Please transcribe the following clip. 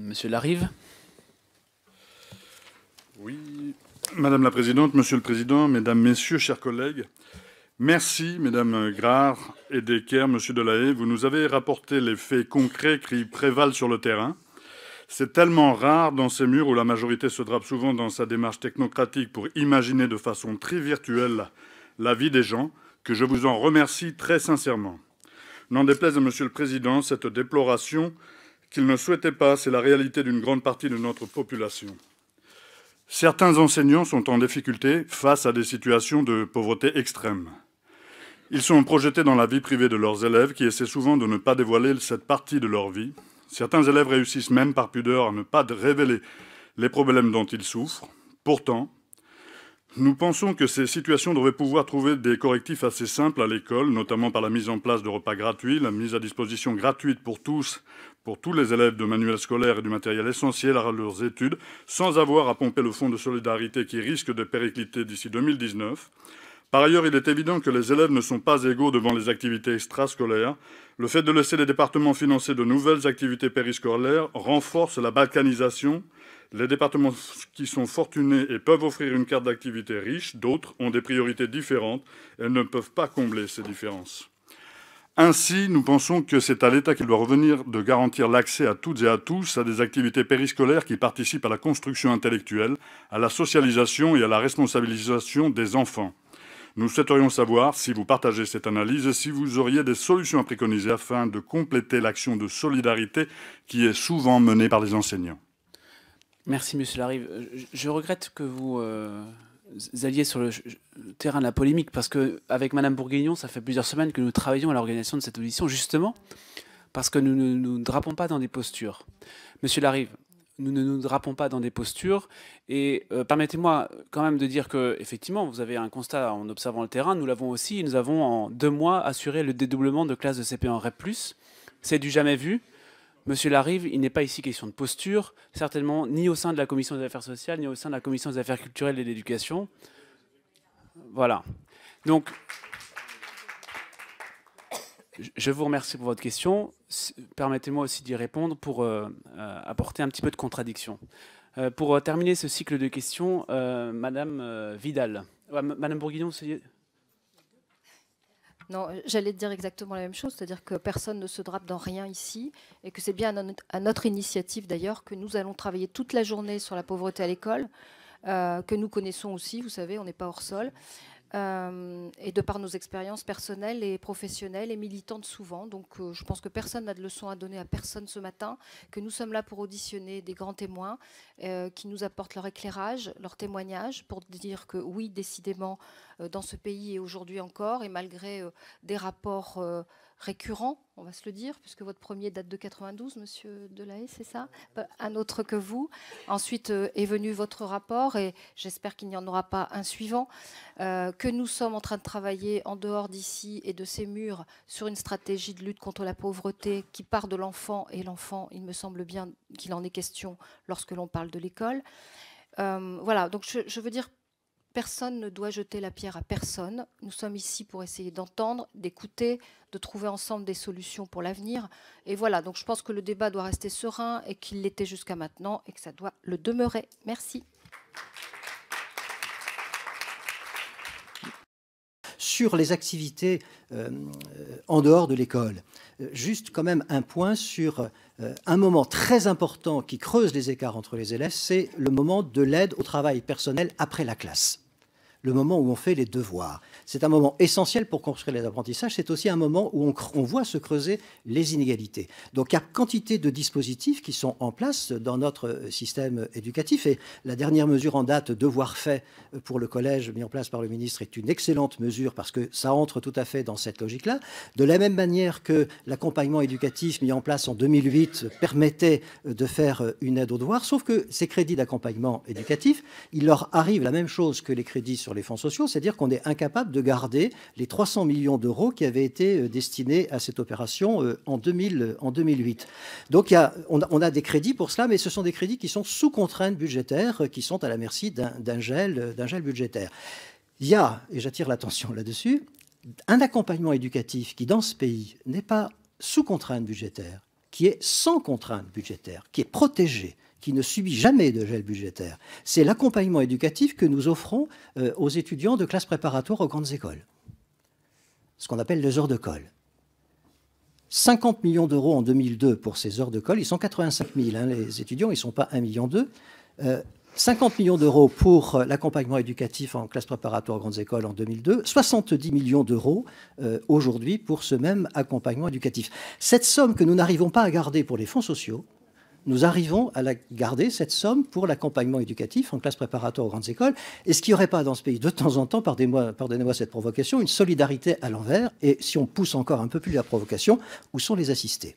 Monsieur Larive. Oui, Madame la Présidente, Monsieur le Président, Mesdames, Messieurs, chers collègues, merci, Mesdames Grard et Decker, Monsieur Delahaye, vous nous avez rapporté les faits concrets qui prévalent sur le terrain. C'est tellement rare dans ces murs où la majorité se drape souvent dans sa démarche technocratique pour imaginer de façon très virtuelle la vie des gens que je vous en remercie très sincèrement. N'en déplaise à Monsieur le Président, cette déploration qu'il ne souhaitait pas, c'est la réalité d'une grande partie de notre population. Certains enseignants sont en difficulté face à des situations de pauvreté extrême. Ils sont projetés dans la vie privée de leurs élèves qui essaient souvent de ne pas dévoiler cette partie de leur vie. Certains élèves réussissent même par pudeur à ne pas révéler les problèmes dont ils souffrent. Pourtant, nous pensons que ces situations devraient pouvoir trouver des correctifs assez simples à l'école, notamment par la mise en place de repas gratuits, la mise à disposition gratuite pour tous les élèves de manuels scolaires et du matériel essentiel à leurs études, sans avoir à pomper le fonds de solidarité qui risque de péricliter d'ici 2019. Par ailleurs, il est évident que les élèves ne sont pas égaux devant les activités extrascolaires. Le fait de laisser les départements financer de nouvelles activités périscolaires renforce la balkanisation. Les départements qui sont fortunés et peuvent offrir une carte d'activité riche, d'autres ont des priorités différentes et ne peuvent pas combler ces différences. Ainsi, nous pensons que c'est à l'État qu'il doit revenir de garantir l'accès à toutes et à tous à des activités périscolaires qui participent à la construction intellectuelle, à la socialisation et à la responsabilisation des enfants. Nous souhaiterions savoir si vous partagez cette analyse et si vous auriez des solutions à préconiser afin de compléter l'action de solidarité qui est souvent menée par les enseignants. Merci, Monsieur Larive. Je regrette que vous alliez sur le terrain de la polémique, parce qu'avec Madame Bourguignon, ça fait plusieurs semaines que nous travaillons à l'organisation de cette audition, justement parce que nous ne nous drapons pas dans des postures. Monsieur Larive, nous ne nous drapons pas dans des postures, et permettez-moi quand même de dire que, effectivement, vous avez un constat en observant le terrain, nous l'avons aussi, et nous avons en 2 mois assuré le dédoublement de classes de CP en REP+. C'est du jamais vu. Monsieur Larive, il n'est pas ici question de posture, certainement ni au sein de la Commission des affaires sociales, ni au sein de la Commission des affaires culturelles et de l'éducation. Voilà. Donc, je vous remercie pour votre question. Permettez-moi aussi d'y répondre pour apporter un petit peu de contradiction. Pour terminer ce cycle de questions, Madame Vidal. Madame Bourguignon, c'est... Non, j'allais te dire exactement la même chose, c'est-à-dire que personne ne se drape dans rien ici et que c'est bien à notre initiative d'ailleurs que nous allons travailler toute la journée sur la pauvreté à l'école, que nous connaissons aussi, vous savez, on n'est pas hors sol, et de par nos expériences personnelles et professionnelles et militantes souvent. Donc je pense que personne n'a de leçon à donner à personne ce matin, que nous sommes là pour auditionner des grands témoins qui nous apportent leur éclairage, leur témoignage, pour dire que oui, décidément, dans ce pays et aujourd'hui encore, et malgré des rapports récurrents, on va se le dire, puisque votre premier date de 92, Monsieur Delahaye, c'est ça? Un autre que vous. Ensuite est venu votre rapport, et j'espère qu'il n'y en aura pas un suivant, que nous sommes en train de travailler en dehors d'ici et de ces murs sur une stratégie de lutte contre la pauvreté qui part de l'enfant, et l'enfant, il me semble bien qu'il en est question lorsque l'on parle de l'école. Voilà, donc je veux dire, personne ne doit jeter la pierre à personne. Nous sommes ici pour essayer d'entendre, d'écouter, de trouver ensemble des solutions pour l'avenir. Et voilà, donc je pense que le débat doit rester serein et qu'il l'était jusqu'à maintenant et que ça doit le demeurer. Merci. Sur les activités en dehors de l'école, juste quand même un point sur un moment très important qui creuse les écarts entre les élèves, c'est le moment de l'aide au travail personnel après la classe. Le moment où on fait les devoirs. C'est un moment essentiel pour construire les apprentissages. C'est aussi un moment où on voit se creuser les inégalités. Donc il y a quantité de dispositifs qui sont en place dans notre système éducatif. Et la dernière mesure en date, devoir fait pour le collège, mis en place par le ministre, est une excellente mesure parce que ça entre tout à fait dans cette logique-là. De la même manière que l'accompagnement éducatif mis en place en 2008 permettait de faire une aide aux devoirs, sauf que ces crédits d'accompagnement éducatif, il leur arrive la même chose que les crédits sur les fonds sociaux, c'est-à-dire qu'on est incapable de garder les 300 millions d'euros qui avaient été destinés à cette opération en 2008. Donc on a des crédits pour cela, mais ce sont des crédits qui sont sous contrainte budgétaire, qui sont à la merci d'un gel budgétaire. Il y a, et j'attire l'attention là-dessus, un accompagnement éducatif qui, dans ce pays, n'est pas sous contrainte budgétaire, qui est sans contrainte budgétaire, qui est protégé, qui ne subit jamais de gel budgétaire. C'est l'accompagnement éducatif que nous offrons aux étudiants de classes préparatoires aux grandes écoles, ce qu'on appelle les heures de colle. 50 millions d'euros en 2002 pour ces heures de colle. Ils sont 85 000, hein, les étudiants, ils ne sont pas 1,2 million. 50 millions d'euros pour l'accompagnement éducatif en classe préparatoire aux grandes écoles en 2002. 70 millions d'euros aujourd'hui pour ce même accompagnement éducatif. Cette somme que nous n'arrivons pas à garder pour les fonds sociaux, nous arrivons à la garder, cette somme, pour l'accompagnement éducatif en classe préparatoire aux grandes écoles. Est-ce qu'il n'y aurait pas dans ce pays, de temps en temps, pardonnez-moi cette provocation, une solidarité à l'envers? Et si on pousse encore un peu plus la provocation, où sont les assistés?